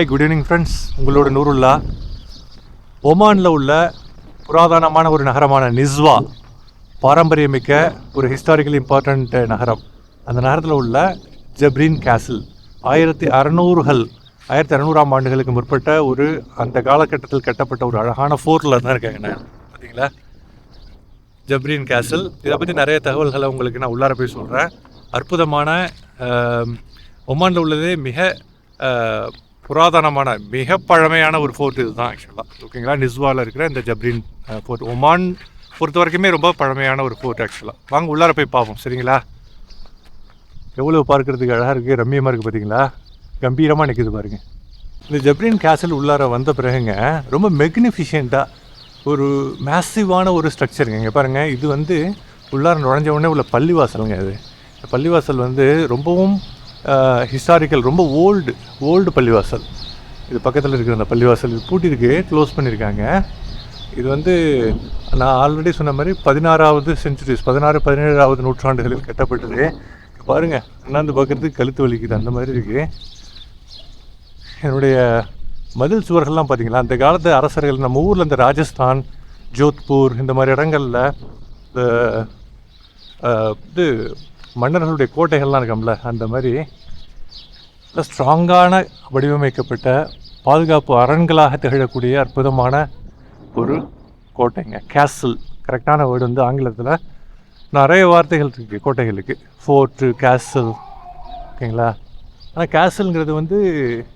Good evening friends, உங்களோட நூருல்லா. ஒமானில் உள்ள புராதனமான ஒரு நகரமான நிஸ்வா, பாரம்பரியமிக்க ஒரு ஹிஸ்டாரிக்கலி இம்பார்ட்டண்ட் நகரம். அந்த நகரத்தில் உள்ள ஜப்ரீன் கேசில் 1600ஆம் ஆண்டுகளுக்கு முற்பட்ட ஒரு அந்த காலகட்டத்தில் கட்டப்பட்ட ஒரு அழகான ஃபோர்ட்டில் தான் இருக்காங்க. நான் பார்த்தீங்களா, ஜப்ரீன் கேசில். இதை பற்றி நிறைய தகவல்களை உங்களுக்கு நான் உள்ளார போய் சொல்கிறேன். அற்புதமான ஒமானில் உள்ளதே மிக புராதனமான மிக பழமையான ஒரு ஃபோர்ட் இது தான் ஆக்சுவலாக. ஓகேங்களா, நிஸ்வாவில் இருக்கிற இந்த ஜப்ரீன் ஃபோர்ட் ஒமான் பொறுத்த வரைக்குமே ரொம்ப பழமையான ஒரு ஃபோர்ட் ஆக்சுவலாக. வாங்க உள்ளார போய் பார்ப்போம், சரிங்களா. எவ்வளோ பார்க்குறதுக்கு அழகாக இருக்குது, ரம்மியமாக இருக்குது பார்த்தீங்களா, கம்பீரமாக நிற்குது பாருங்கள். இந்த ஜப்ரீன் கேசல் உள்ளார வந்த பிறகுங்க ரொம்ப மெக்னிஃபிஷியண்ட்டாக ஒரு மேசிவான ஒரு ஸ்ட்ரக்சருங்க. இங்கே பாருங்கள், இது உள்ளார நுழைஞ்ச உடனே உள்ள பள்ளிவாசலுங்க. இது பள்ளிவாசல் ரொம்பவும் ஹிஸ்டாரிக்கல், ரொம்ப ஓல்டு பள்ளிவாசல். இது பக்கத்தில் இருக்கிற அந்த பள்ளிவாசல் இது பூட்டிருக்கு, க்ளோஸ் பண்ணியிருக்காங்க. இது நான் ஆல்ரெடி சொன்ன மாதிரி 16வது செஞ்சுரிஸ் 17வது நூற்றாண்டுகளில் கட்டப்பட்டது. பாருங்கள், அண்ணாந்து பார்க்குறதுக்கு கழுத்து வலிக்குது, அந்த மாதிரி இருக்குது. என்னுடைய மதில் சுவர்கள்லாம் பார்த்தீங்களா, அந்த காலத்து அரசர்கள் நம்ம ஊரில் இந்த ராஜஸ்தான், ஜோத்பூர் இந்த மாதிரி இடங்களில் இது மன்னர்களுடைய கோட்டைகள்லாம் இருக்கோம்ல, அந்த மாதிரி ஸ்ட்ராங்கான வடிவமைக்கப்பட்ட பாதுகாப்பு அரண்களாக திகழக்கூடிய அற்புதமான ஒரு கோட்டைங்க. கேசல் கரெக்டான வேர்டு ஆங்கிலத்தில் நிறைய வார்த்தைகள் இருக்குது கோட்டைகளுக்கு. ஃபோர்ட்டு, கேசல், ஓகேங்களா. ஆனால் கேசல்ங்கிறது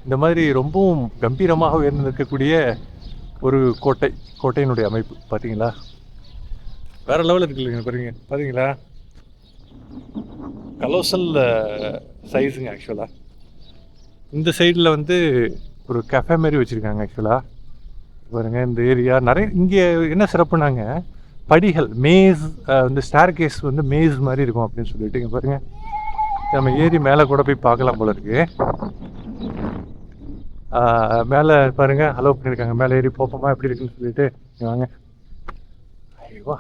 இந்த மாதிரி ரொம்பவும் கம்பீரமாக உயர்ந்து நிற்கக்கூடிய ஒரு கோட்டையினுடைய அமைப்பு பார்த்தீங்களா, வேறு லெவலில் இருக்கு இல்லைங்க. பார்த்தீங்களா, கலோசல் சைஸுங்க ஆக்சுவலாக. இந்த சைடில் ஒரு கஃபே மாதிரி வச்சுருக்காங்க ஆக்சுவலாக. பாருங்கள், இந்த ஏரியா நிறைய. இங்கே என்ன சிறப்புனாங்க, படிகள், மேஸ், ஸ்டேர் கேஸ் மேஸ் மாதிரி இருக்கும் அப்படின்னு சொல்லிட்டு. இங்கே பாருங்கள், நம்ம ஏறி மேலே கூட போய் பார்க்கலாம் போல இருக்கு. மேலே பாருங்கள், அலோவ் பண்ணியிருக்காங்க, மேலே ஏறி போப்போமா எப்படி இருக்குன்னு சொல்லிட்டு. வாங்க, ஐயோ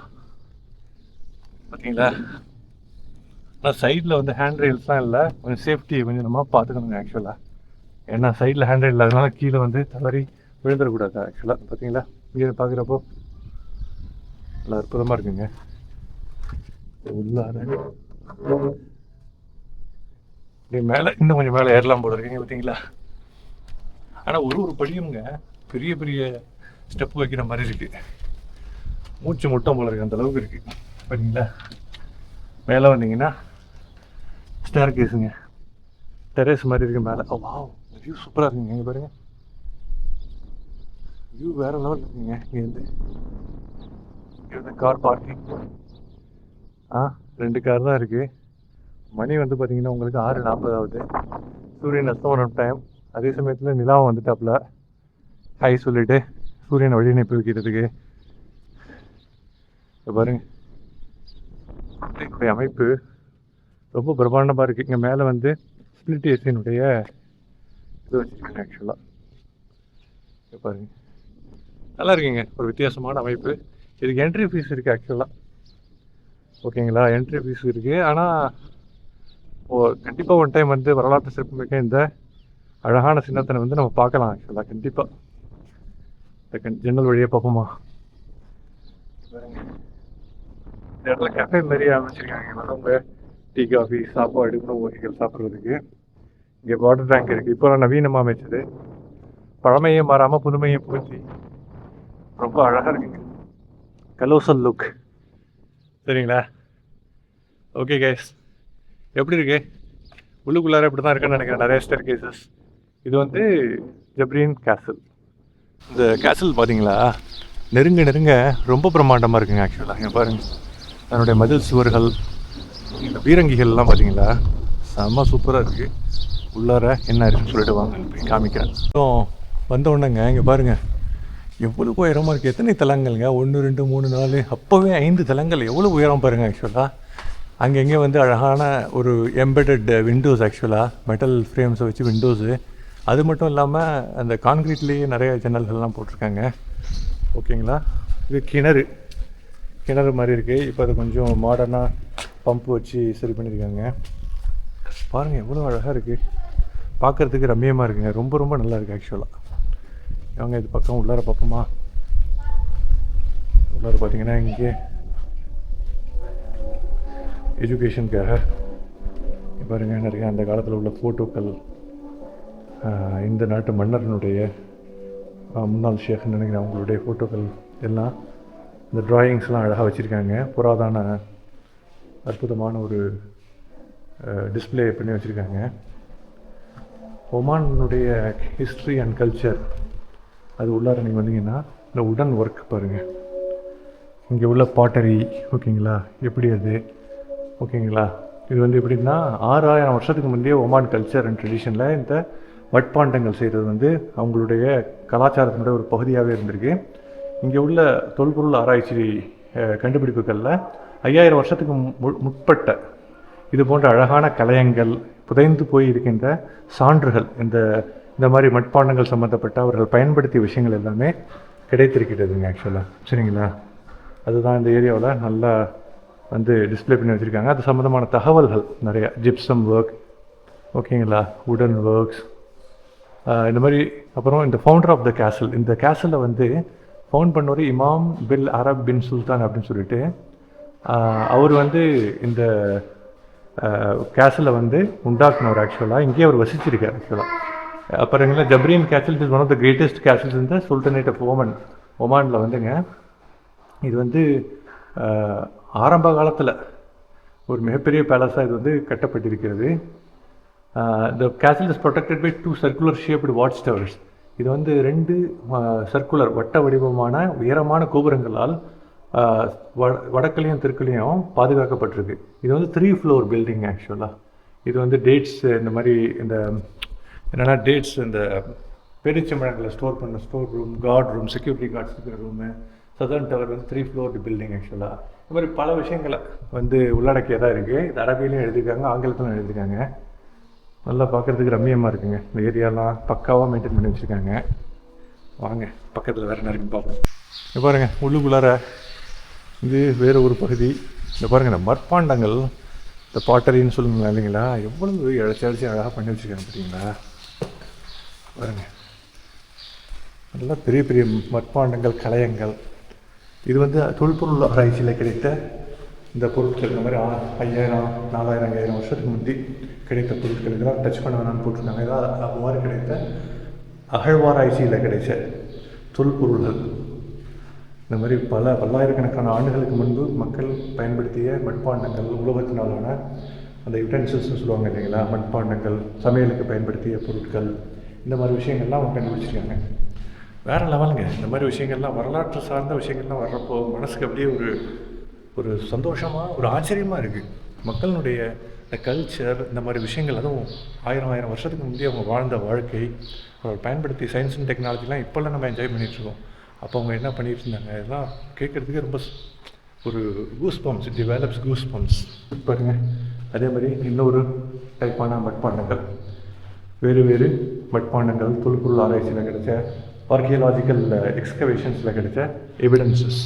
பார்த்தீங்களா. ஆனால் சைடில் ஹேண்ட் ரெயில்ஸ்லாம் இல்லை, கொஞ்சம் சேஃப்டி கொஞ்சம் நம்ம பார்த்துக்கணுங்க ஆக்சுவலாக. ஏன்னா சைடில் ஹேண்ட் ரெயில் இல்லாதனால கீழே தவறி விழுந்துடக்கூடாது ஆக்சுவலாக. பார்த்தீங்களா, இங்கே பார்க்குறப்போ நல்லா அற்புதமாக இருக்குங்க. உள்ளார மேலே இன்னும் கொஞ்சம் மேலே ஏறலாம் போல இருக்குங்க பார்த்தீங்களா. ஆனால் ஒரு படியுங்க பெரிய பெரிய ஸ்டெப் வைக்கிற மாதிரி இருக்குது, மூச்சு முட்டம் போல இருக்குது, அந்த அளவுக்கு இருக்குது. பார்த்தீங்களா, மேலே வந்தீங்கன்னா ஸ்டேர் கேஸுங்க, டெரேஸ் மாதிரி இருக்குது மேலே. வாவ், வியூ சூப்பராக இருக்குங்க. இங்கே பாருங்கள், வியூ வேறு லெவல் இருக்குங்க. இங்கேருந்து கார் பார்க்கிங், 2 கார் தான் இருக்குது. மணி பார்த்தீங்கன்னா உங்களுக்கு 6:40 ஆகுது. சூரியன் அஸ்தமனம் டைம். அதே சமயத்தில் நிலாவும் வந்துட்டாப்புல ஹை சொல்லிவிட்டு சூரியனை வழி அனுப்பி வைக்கிறதுக்கு. பாருங்கள், இதனுடைய அமைப்பு ரொம்ப பிரம்மாண்டமாக இருக்குது. இங்கே மேலே ஸ்பிளிட் ஏசியினுடைய இது வச்சுருக்காங்க ஆக்சுவலாக. பாருங்க, நல்லா இருக்குங்க, ஒரு வித்தியாசமான அமைப்பு. இதுக்கு என்ட்ரி ஃபீஸ் இருக்குது ஆக்சுவலாக, ஓகேங்களா. என்ட்ரி ஃபீஸ் இருக்குது. ஆனால் கண்டிப்பாக ஒன் டைம் வரலாற்று சிறப்புமிக்க இந்த அழகான சின்னத்தனை நம்ம பார்க்கலாம் ஆக்சுவலாக. கண்டிப்பாக ஜன்னல் வழியாக பார்ப்போமா. இந்த இடத்துல கஃபே மாதிரி அமைச்சிருக்காங்க, வரவங்க டீ, காஃபி, சாப்பாடு, உணவு வகைகள் சாப்பிட்றதுக்கு. இங்கே வாட்டர் டேங்க் இருக்குது, இப்போ நவீனமாக அமைச்சது. பழமையை மாறாமல் புதுமையை புகுத்தி ரொம்ப அழகாக இருக்குங்க. கலோசல் லுக், சரிங்களா. ஓகே கைஸ், எப்படி இருக்கு உள்ளுக்குள்ளார? இப்படி தான் இருக்குன்னு நினைக்கிறேன், நிறைய ஸ்டேர் கேசஸ். இது ஜப்ரீன் கேசல். இந்த கேசல் பார்த்தீங்களா, நெருங்க ரொம்ப பிரம்மாண்டமாக இருக்குங்க ஆக்சுவலாக. இங்கே பாருங்கள், அதனுடைய மதில் சுவர்கள், இந்த பீரங்கிகள்லாம் பார்த்தீங்களா, செம்ம சூப்பராக இருக்குது. உள்ளார என்ன இருக்குன்னு சொல்லிட்டு வாங்க போய் காமிக்கிறேன். வந்த உடனேங்க இங்கே பாருங்கள், எவ்வளோ உயரமாக இருக்குது. எத்தனை தளங்கள்ங்க, 1 2 3 4, அப்போவே 5 தளங்கள். எவ்வளோ உயரம் பாருங்கள் ஆக்சுவலாக. அங்கங்கே அழகான ஒரு எம்பெடட் விண்டோஸ் ஆக்சுவலாக, மெட்டல் ஃப்ரேம்ஸை வச்சு விண்டோஸு. அது மட்டும் இல்லாமல் அந்த கான்க்ரீட்லேயே நிறைய ஜன்னல்கள்லாம் போட்டிருக்காங்க, ஓகேங்களா. இது கிணறு மாதிரி இருக்குது. இப்போ அது கொஞ்சம் மாடர்னாக பம்பு வச்சு சரி பண்ணியிருக்காங்க. பாருங்கள், எவ்வளோ அழகாக இருக்குது. பார்க்குறதுக்கு ரம்மியமாக இருக்குங்க. ரொம்ப ரொம்ப நல்லா இருக்குது ஆக்சுவலாக. இவங்க இது பக்கம் உள்ளார பார்ப்போமா? உள்ளார பார்த்தீங்கன்னா இங்கே எஜுகேஷனுக்காக பாருங்கள் நிறைய அந்த காலத்தில் உள்ள ஃபோட்டோக்கள், இந்த நாட்டு மன்னரனுடைய முன்னாள் ஷேக்னு நினைக்கிறேன் அவங்களுடைய ஃபோட்டோக்கள் எல்லாம், இந்த ட்ராயிங்ஸ்லாம் அழகாக வச்சுருக்காங்க. புராதான அற்புதமான ஒரு டிஸ்பிளே பண்ணி வச்சுருக்காங்க. ஒமானுடைய ஹிஸ்ட்ரி அண்ட் கல்ச்சர் அது உள்ளார நீங்கள் வந்தீங்கன்னா இந்த உடன் ஒர்க் பாருங்கள். இங்கே உள்ள பாட்டரி ஓகேங்களா, எப்படி அது ஓகேங்களா. இது வந்து எப்படின்னா 6000 வருஷத்துக்கு முந்தைய ஒமான் கல்ச்சர் அண்ட் ட்ரெடிஷனில் இந்த மட்பாண்டங்கள் செய்கிறது வந்து அவங்களுடைய கலாச்சாரத்தினுடைய ஒரு பகுதியாகவே இருந்திருக்கு. இங்கே உள்ள தொல்பொருள் ஆராய்ச்சி கண்டுபிடிப்புகளில் 5000 வருஷத்துக்கு முற்பட்ட இது போன்ற அழகான கலையங்கள், புதைந்து போய் இருக்கின்ற சான்றுகள், இந்த மாதிரி மட்பாண்டங்கள் சம்மந்தப்பட்ட அவர்கள் பயன்படுத்திய விஷயங்கள் எல்லாமே கிடைத்திருக்கிறதுங்க ஆக்சுவலாக. சரிங்களா, அதுதான் இந்த ஏரியாவில் நல்லா வந்து டிஸ்பிளே பண்ணி வச்சுருக்காங்க. அது சம்மந்தமான தகவல்கள் நிறையா, ஜிப்சம் ஒர்க் ஓகேங்களா, உடன் ஒர்க்ஸ் இந்த மாதிரி. அப்புறம் இந்த ஃபவுண்டர் ஆஃப் த கேசல், இந்த கேசலில் வந்து ஃபவுண்ட் பண்ணவர் இமாம் பில் அரப் பின் சுல்தான் அப்படின்னு சொல்லிட்டு அவர் வந்து இந்த கேசலை வந்து உண்டாக்குனவர் ஆக்சுவலாக. இங்கேயே அவர் வசிச்சிருக்கார் ஆக்சுவலாக. அப்புறங்களா Jabreen castle is one of the greatest castles இந்த சுல்டனேட் ஆஃப் ஒமானில் வந்துங்க. இது வந்து ஆரம்ப காலத்தில் ஒரு மிகப்பெரிய பேலஸாக இது வந்து கட்டப்பட்டிருக்கிறது. The castle is protected by 2 circular shaped watch towers. இது வந்து 2 சர்க்குலர் வட்ட வடிவமான உயரமான கோபுரங்களால் வடக்குலையும் தெற்குலையும் பாதுகாக்கப்பட்டிருக்கு. இது வந்து 3 ஃப்ளோர் பில்டிங் ஆக்சுவலாக. இது வந்து டேட்ஸ் இந்த மாதிரி இந்த என்னென்னா டேட்ஸ் இந்த பேரிச்சம்பழங்களை ஸ்டோர் பண்ண store room, card room, security cards இருக்கிற ரூமு, சதர்ன் டவர் வந்து 3 ஃப்ளோர் பில்டிங் ஆக்சுவலாக. இந்த மாதிரி பல விஷயங்களை வந்து உள்ளடக்கியதாக இருக்குது. இது அரபிலையும் எழுதியிருக்காங்க, ஆங்கிலத்திலும் எழுதியிருக்காங்க. நல்லா பார்க்குறதுக்கு ரம்மியமாக இருக்குங்க. இந்த ஏரியாலாம் பக்காவாக மெயின்டைன் பண்ணி வச்சுருக்காங்க. வாங்க பக்கத்தில் வேறு என்ன இருக்குன்னு பார்ப்போம். இப்போ பாருங்கள் உள்ளுக்குள்ளார இது வேறு ஒரு பகுதி. இந்த பாருங்கள் இந்த மட்பாண்டங்கள், இந்த பாட்டரின்னு சொல்லுங்களா இல்லைங்களா, எவ்வளவு இழைச்சி அழகாக பண்ணி வச்சுருக்காங்க பார்த்தீங்களா. பாருங்கள் நல்லா பெரிய பெரிய மட்பாண்டங்கள், கலையங்கள். இது வந்து தொல்பொருள் ஆராய்ச்சியில் கிடைத்த இந்த பொருட்கள். இந்த மாதிரி 5000, 4000, 5000 வருஷத்துக்கு முந்தி கிடைத்த பொருட்கள். இதெல்லாம் டச் பண்ண வேணாம்னு போட்டிருக்காங்க. இதெல்லாம் அவ்வாறு கிடைத்த அகழ்வாராய்ச்சியில் கிடைச்ச தொல்பொருள்கள். இந்த மாதிரி பல்லாயிரக்கணக்கான ஆண்டுகளுக்கு முன்பு மக்கள் பயன்படுத்திய மட்பாண்டங்கள், உலோகத்தினாலான அந்த யுட்டென்சில்ஸ்னு சொல்லுவாங்க இல்லைங்களா, மட்பாண்டங்கள், சமையலுக்கு பயன்படுத்திய பொருட்கள், இந்த மாதிரி விஷயங்கள்லாம் அவங்க கண்டுபிடிச்சிருக்காங்க. வேறு லெவலுங்க. இந்த மாதிரி விஷயங்கள்லாம் வரலாற்று சார்ந்த விஷயங்கள்லாம் வர்றப்போ மனசுக்கு அப்படியே ஒரு சந்தோஷமாக, ஒரு ஆச்சரியமாக இருக்குது. மக்களுடைய இந்த கல்ச்சர், இந்த மாதிரி விஷயங்கள், அதுவும் 1000 வருஷத்துக்கு முந்தைய அவங்க வாழ்ந்த வாழ்க்கை, அவர் பயன்படுத்தி சயின்ஸ் அண்ட் டெக்னாலஜிலாம் இப்போல்லாம் நம்ம என்ஜாய் பண்ணிகிட்ருக்கோம். அப்போ அவங்க என்ன பண்ணிகிட்டு இருந்தாங்க, இதெல்லாம் கேட்குறதுக்கு ரொம்ப ஒரு goose bumps, it develops goose bumps பாருங்க. அதே மாதிரி இன்னொரு டைப்பான மட்பாண்டங்கள், வேறு மட்பாண்டங்கள், தொல்பொருள் ஆராய்ச்சியில் கிடைச்ச, ஆர்கியலாஜிக்கல் எக்ஸ்கவேஷன்ஸில் கிடைச்ச எவிடன்சஸ்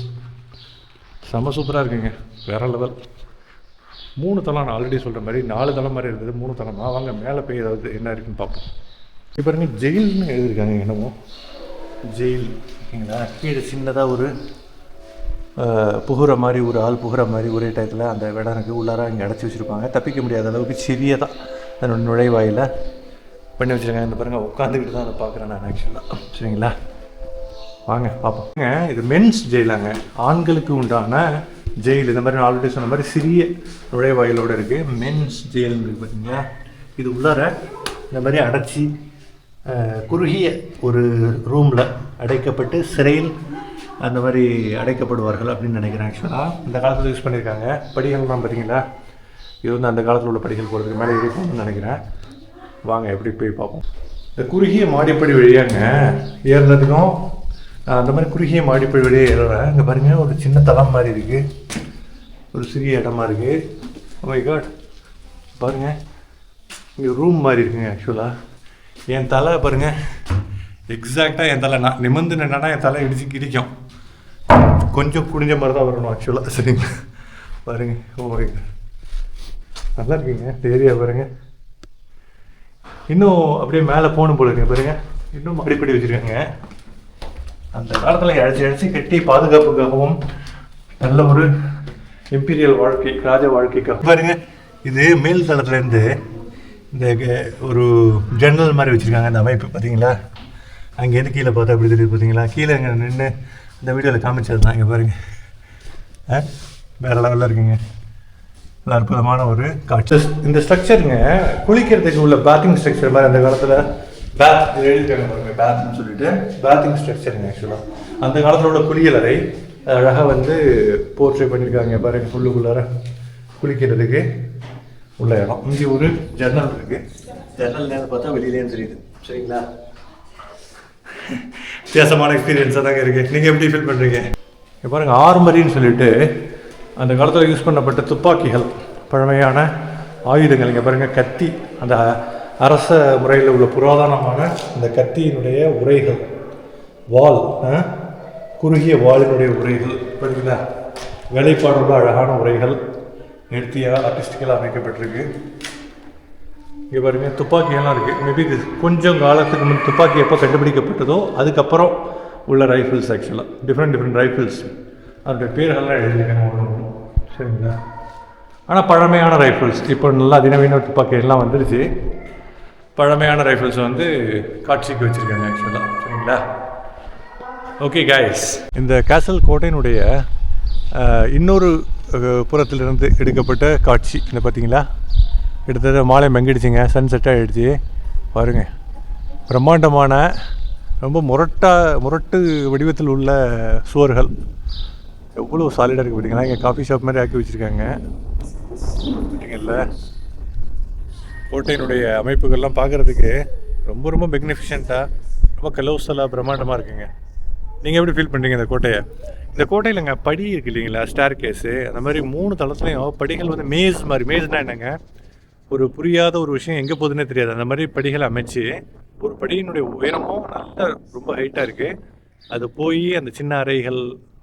செம்ம சூப்பராக இருக்குங்க. வேறு லெவல். 3 தளம், நான் ஆல்ரெடி சொல்கிற மாதிரி 4 தளம் மாதிரி இருந்தது, 3 தளமாக. வாங்க மேலே போய் ஏதாவது என்ன இருக்குன்னு பார்ப்போம். இப்போ பாருங்க ஜெயில்னு எழுதியிருக்காங்க. என்னமோ ஜெயில் ஓகேங்களா. கீழே சின்னதாக ஒரு புகுற மாதிரி, ஒரு ஆள் புகுற மாதிரி ஒரே டயத்தில் அந்த இடனுக்கு உள்ளார இங்கே அடைச்சி வச்சுருப்பாங்க. தப்பிக்க முடியாத அளவுக்கு சிறியதாக அதனோட நுழைவாயில் பண்ணி வச்சுருக்காங்க. இந்த பாருங்கள் உட்காந்துக்கிட்டு தான் அதை பார்க்குறேன் நான் ஆக்சுவலாக. சரிங்களா, வாங்க பார்ப்போங்க. இது மென்ஸ் ஜெயிலாங்க, ஆண்களுக்கு உண்டான ஜெயில். இந்த மாதிரி நான் ஆல்ரெடி சொன்ன மாதிரி சிறிய நுழைவாயிலோடு இருக்குது. மென்ஸ் ஜெயில்னு இருக்குது பார்த்தீங்களா. இது உள்ளார இந்த மாதிரி அடைச்சி குறுகிய ஒரு ரூமில் அடைக்கப்பட்டு சிறையில் அந்த மாதிரி அடைக்கப்படுவார்கள் அப்படின்னு நினைக்கிறேன். ஆக்சுவலாக இந்த காலத்தில் யூஸ் பண்ணியிருக்காங்க. படிகள்லாம் பார்த்தீங்களா, இது வந்து அந்த காலத்தில் உள்ள படிகள் போகிறதுக்கு மேலே இருக்கும்னு நினைக்கிறேன். வாங்க எப்படி போய் பார்ப்போம். இந்த குறுகிய மாடிப்படி வழியாங்க ஏறுறதுக்கும் அந்த மாதிரி குறுகிய மாடிப்படி வழியாக ஏறுறேன். இங்கே பாருங்கள் ஒரு சின்ன தளம் மாதிரி இருக்குது, ஒரு சிறிய இடமா இருக்குது. ஓ மை காட், பாருங்கள் இங்கே ரூம் மாதிரி இருக்குங்க. ஆக்சுவலாக என் தலை பாருங்கள், எக்ஸாக்டாக என் தலை நான் நிமிர்ந்து நின்னா என் தலை இடிக்கும். கொஞ்சம் குடிஞ்ச மாதிரி தான் வரணும் ஆக்சுவலாக. சரிங்களா, பாருங்கள். ஓ மை காட், நல்லா இருக்குங்க இந்த ஏரியா. பாருங்கள் இன்னும் அப்படியே மேலே போகணும் போல இருக்கு பாருங்க. இன்னும் அடிப்படி வச்சுருக்காங்க. அந்த காலத்தில் அழைச்சி கட்டி பாதுகாப்புக்காகவும் நல்ல ஒரு இம்பீரியல் வாழ்க்கை, ராஜ வாழ்க்கைக்காக பாருங்க. இது மேல் தளத்துலேருந்து இந்த ஒரு ஜன்னல் மாதிரி வச்சுருக்காங்க. அந்த அமைப்பு பார்த்தீங்களா? அங்கேருந்து கீழே பார்த்தா அப்படி தெரியுது பார்த்தீங்களா? கீழே அங்கே நின்று இந்த வீடியோவில் காமிச்சது தான். இங்கே பாருங்கள், வேறு லெவலில் இருக்குங்க. நல்ல அற்புதமான ஒரு காட்சி. இந்த ஸ்ட்ரக்சருங்க குளிக்கிறதுக்கு உள்ள பேத்திங் ஸ்ட்ரக்சர் மாதிரி அந்த காலத்தில் பேத் எழுதிருக்காங்க பாருங்க, பேத்னு சொல்லிட்டு பேத்திங் ஸ்ட்ரக்சருங்க. ஆக்சுவலாக அந்த காலத்தில் உள்ள குளியலறை அழகாக வந்து போர்ட்ரே பண்ணியிருக்காங்க பாருங்க. உள்ளுக்குள்ளார குளிக்கிறதுக்கு உள்ள இடம். இங்கே ஒரு ஜன்னல் இருக்குது. ஜன்னல் நேரம் பார்த்தா வெளியிலேயும் தெரியுது. சரிங்களா? வித்தியாசமான எக்ஸ்பீரியன்ஸாக தாங்க இருக்குது. நீங்கள் எப்படி ஃபீல் பண்ணுறீங்க? இங்கே பாருங்கள், ஆர்மரின்னு சொல்லிட்டு அந்த காலத்தில் யூஸ் பண்ணப்பட்ட துப்பாக்கிகள், பழமையான ஆயுதங்கள். இங்கே பாருங்கள், கத்தி, அந்த அரச முறையில் உள்ள புராதனமான அந்த கத்தியினுடைய உரைகள், வால், குறுகிய வாளினுடைய உரைகள் பார்த்தீங்களா? வேலைப்பாடுள்ள அழகான உரைகள் நேர்த்தியாக ஆர்டிஸ்டிக்கலாக அமைக்கப்பட்டிருக்கு. இங்கே பாருங்கள், துப்பாக்கியெல்லாம் இருக்குது. மேபி இது கொஞ்சம் காலத்துக்கு முன் துப்பாக்கி எப்போ கண்டுபிடிக்கப்பட்டதோ அதுக்கப்புறம் உள்ள ரைஃபிள்ஸ். ஆக்சுவலாக டிஃப்ரெண்ட் ரைஃபிள்ஸ், அதனுடைய பேர்கள்லாம் எழுதியிருக்காங்க. சரிங்களா? ஆனால் பழமையான ரைஃபிள்ஸ். இப்போ நல்லா அதிநவீன துப்பாக்கியெல்லாம் வந்துருச்சு. பழமையான ரைஃபிள்ஸ் வந்து காட்சிக்கு வச்சுருக்காங்க ஆக்சுவலாக. சரிங்களா? ஓகே கைஸ், இந்த கேசல் கோட்டையினுடைய இன்னொரு புறத்திலிருந்து எடுக்கப்பட்ட காட்சி இந்த பார்த்தீங்களா? கிட்டத்தட்ட மாலை மங்கிடுச்சிங்க, சன் செட் ஆகிடுச்சு. பாருங்கள், பிரம்மாண்டமான ரொம்ப முரட்டு வடிவத்தில் உள்ள சுவர்கள் எவ்வளோ சாலிடாக இருக்குது பார்த்தீங்களா? இங்கே காஃபி ஷாப் மாதிரி ஆக்கி வச்சுருக்காங்க பார்த்தீங்கல்ல. கோட்டையினுடைய அமைப்புகள்லாம் பார்க்குறதுக்கு ரொம்ப மெக்னிஃபிஷண்ட்டாக, ரொம்ப கலோசலாக பிரம்மாண்டமாக இருக்குங்க. நீங்கள் எப்படி ஃபீல் பண்ணுறீங்க இந்த கோட்டையை? இந்த கோட்டையிலங்க படி இருக்குது இல்லைங்களா, ஸ்டேர் கேஸு, அந்த மாதிரி 3 தளத்துலையும் படிகள் வந்து மேஸ் மாதிரி. மேஸ்னால் என்னங்க, ஒரு புரியாத ஒரு விஷயம் எங்கே போகுதுன்னே தெரியாது. அந்த மாதிரி படிகளை அமைச்சு ஒரு படியினுடைய உயரமும் நல்ல ரொம்ப ஹைட்டாக இருக்குது. அது போய் அந்த சின்ன அறைகள்,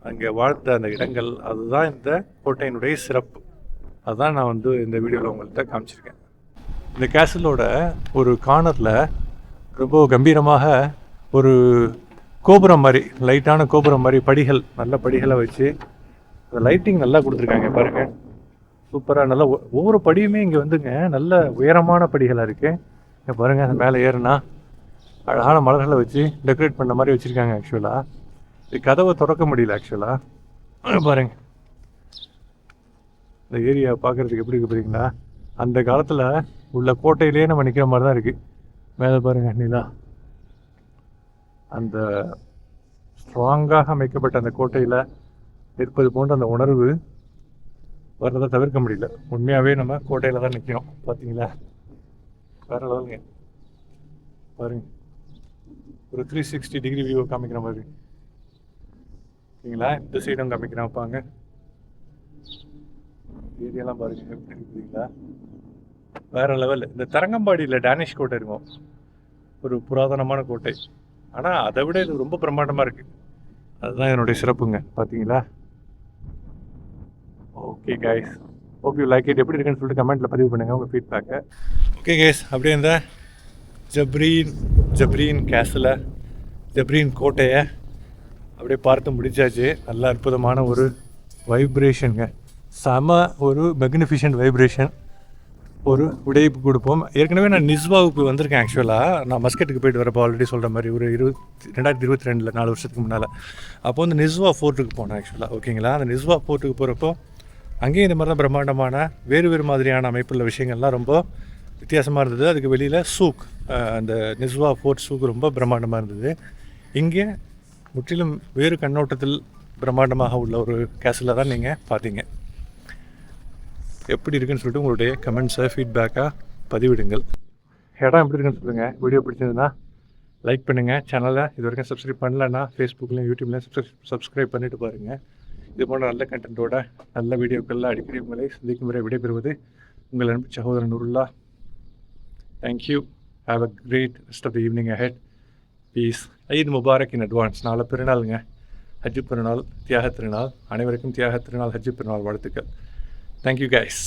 அங்கே வாழ்ந்த அந்த இடங்கள், அதுதான் இந்த கோட்டையினுடைய சிறப்பு. அதுதான் நான் வந்து இந்த வீடியோவில் உங்கள்கிட்ட காமிச்சிருக்கேன். இந்த கேசலோட ஒரு கார்னரில் ரொம்ப கம்பீரமாக ஒரு கோபுரம் மாதிரி, லைட்டான கோபுரம் மாதிரி படிகள், நல்ல படிகளை வச்சு அந்த லைட்டிங் நல்லா கொடுத்துருக்காங்க பாருங்கள். சூப்பராக நல்லா ஒவ்வொரு படியுமே இங்கே வந்துங்க நல்ல உயரமான படிகளாக இருக்குது. இங்கே பாருங்கள், அந்த மேலே ஏறுனா அழகான மலர்களை வச்சு டெக்கரேட் பண்ண மாதிரி வச்சுருக்காங்க. ஆக்சுவலாக இது கதவை திறக்க முடியல. ஆக்சுவலாக பாருங்கள், இந்த ஏரியா பார்க்குறதுக்கு எப்படி இருக்குது பார்த்தீங்களா? அந்த காலத்தில் உள்ள கோட்டையிலே நம்ம நிற்கிற மாதிரி தான் இருக்குது. மேலே பாருங்கள், நிலா, அந்த ஸ்ட்ராங்காக அமைக்கப்பட்ட அந்த கோட்டையில் இருப்பது போன்ற அந்த உணர்வு வர்றதை தவிர்க்க முடியல. உண்மையாகவே நம்ம கோட்டையில் தான் நிற்கிறோம். பார்த்தீங்களா? வேறு லெவலுங்க. பாருங்க, ஒரு 360 டிகிரி வியூவை காமிக்கிற மாதிரி. சரிங்களா? இந்த சைடும் காமிக்கிறேன் பாங்க. ஏரியாலாம் பாருங்க எப்படி இருக்குதுங்களா? வேறு லெவல். இந்த தரங்கம்பாடியில் டேனிஷ் கோட்டை இருக்கும், ஒரு புராதனமான கோட்டை. ஆனால் அதை விட இது ரொம்ப பிரம்மாண்டமாக இருக்குது. அதுதான் என்னுடைய சிறப்புங்க. பார்த்தீங்களா? Okay guys, hope you like it. எப்படி இருக்குன்னு சொல்லிட்டு கமெண்ட்டில் பதிவு பண்ணுங்கள் உங்கள் ஃபீட்பேக்கை. ஓகே கைஸ், அப்படியே இந்த ஜப்ரீன் கேஸில், ஜப்ரீன் கோட்டையை அப்படியே பார்த்து முடிச்சாச்சு. நல்ல அற்புதமான ஒரு வைப்ரேஷனுங்க, செம ஒரு மெக்னிஃபிஷன்ட் வைப்ரேஷன். ஒரு விடைப்பு கொடுப்போம். ஏற்கனவே நான் நிஸ்வாவுக்கு வந்திருக்கேன். ஆக்சுவலாக நான் மஸ்கட்டுக்கு போயிட்டு வரப்போ ஆல்ரெடி சொல்கிற மாதிரி ஒரு 2022 4 வருஷத்துக்கு முன்னால். அப்போ வந்து நிஸ்வா ஃபோர்ட்டுக்கு போனேன் ஆக்சுவலாக. ஓகேங்களா? அந்த நிஸ்வா ஃபோர்ட்டுக்கு போகிறப்போ அங்கேயும் இந்த மாதிரி தான் பிரம்மாண்டமான வேறு மாதிரியான அமைப்புள்ள விஷயங்கள்லாம் ரொம்ப வித்தியாசமாக இருந்தது. அதுக்கு வெளியில் சூக், அந்த நிஸ்வா ஃபோர்ட் சூக் ரொம்ப பிரம்மாண்டமாக இருந்தது. இங்கே முற்றிலும் வேறு கண்ணோட்டத்தில் பிரம்மாண்டமாக உள்ள ஒரு கேஸில் தான் நீங்கள் பார்த்தீங்க. எப்படி இருக்குன்னு சொல்லிட்டு உங்களுடைய கமெண்ட்ஸை ஃபீட்பேக்காக பதிவிடுங்கள். இடம் எப்படி இருக்குன்னு சொல்லுங்கள். வீடியோ பிடிச்சிருந்ததுன்னா லைக் பண்ணுங்கள். சேனலை இது வரைக்கும் சப்ஸ்கிரைப் பண்ணலன்னா ஃபேஸ்புக்லேயும் யூடியூப்லேயும் சப்ஸ்கிரைப் பண்ணிவிட்டு பாருங்கள். இது போன்ற நல்ல கண்டென்ட்டோட நல்ல வீடியோக்களில் அடிக்கடி உங்களை சந்திக்கும் முறை விடைபெறுவது உங்கள் அன்பு சகோதரன் Noorullah. Thank you. Have a great rest of the evening ahead. Peace. Eid முபாரக் இன் அட்வான்ஸ். நாளை பெருநாளுங்க, ஹஜ்ஜு பெருநாள், தியாக திருநாள். அனைவருக்கும் தியாக திருநாள், ஹஜ்ஜு பெருநாள் வாழ்த்துக்கள். Thank you guys.